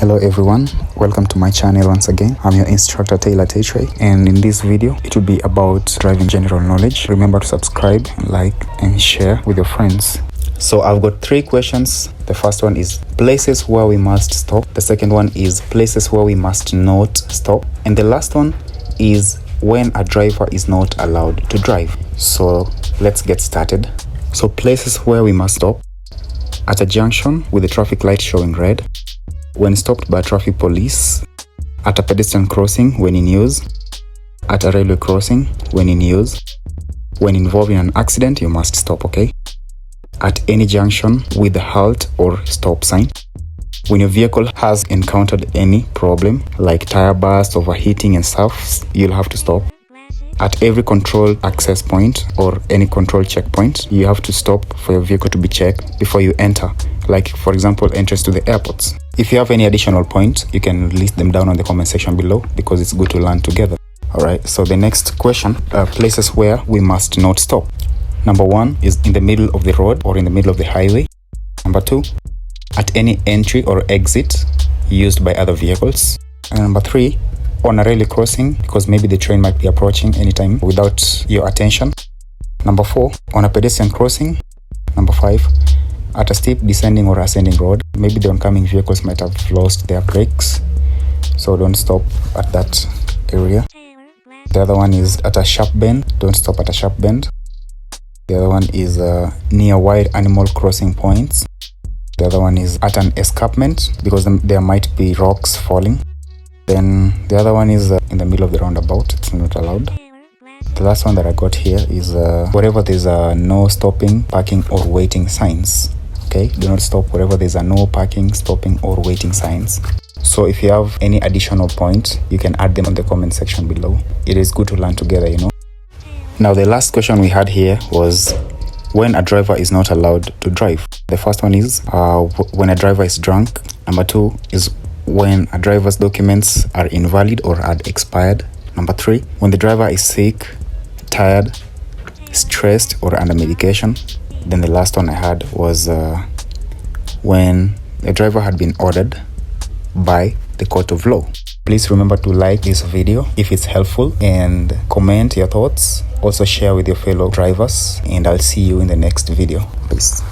Hello everyone, welcome to my channel once again. I'm your instructor Taylor Teichwe, and in this video it will be about driving general knowledge. Remember to subscribe, like and share with your friends. So I've got 3 questions. The first one is places where we must stop. The second one is places where we must not stop. And the last one is when a driver is not allowed to drive. So let's get started. So places where we must stop: at a junction with the traffic light showing red, when stopped by traffic police, at a pedestrian crossing when in use, at a railway crossing when in use, when involved in an accident you must stop, okay? At any junction with a halt or stop sign, when your vehicle has encountered any problem like tire burst, overheating and stuff, you'll have to stop. At every control access point or any control checkpoint, you have to stop for your vehicle to be checked before you enter, like for example entrance to the airports. If you have any additional points, you can list them down on the comment section below because it's good to learn together. Alright, so the next question, places where we must not stop. Number 1 is in the middle of the road or in the middle of the highway. Number 2, at any entry or exit used by other vehicles. And number 3, on a railway crossing because maybe the train might be approaching anytime without your attention. Number 4, on a pedestrian crossing. Number 5, at a steep descending or ascending road. Maybe the oncoming vehicles might have lost their brakes, so don't stop at that area. The other one is at a sharp bend. Don't stop at a sharp bend. The other one is near wide animal crossing points. The other one is at an escarpment because there might be rocks falling. Then the other one is in the middle of the roundabout. It's not allowed. The last one that I got here is wherever there's no stopping, parking or waiting signs. Okay, do not stop wherever there's no parking, stopping or waiting signs. So if you have any additional points, you can add them on the comment section below. It is good to learn together, you know. Now the last question we had here was when a driver is not allowed to drive. The first one is when a driver is drunk. Number 2 is when a driver's documents are invalid or had expired. Number 3, when the driver is sick, tired, stressed or under medication. Then the last one I had was when the driver had been ordered by the court of law. Please remember to like this video if it's helpful and comment your thoughts. Also share with your fellow drivers, and I'll see you in the next video. Peace.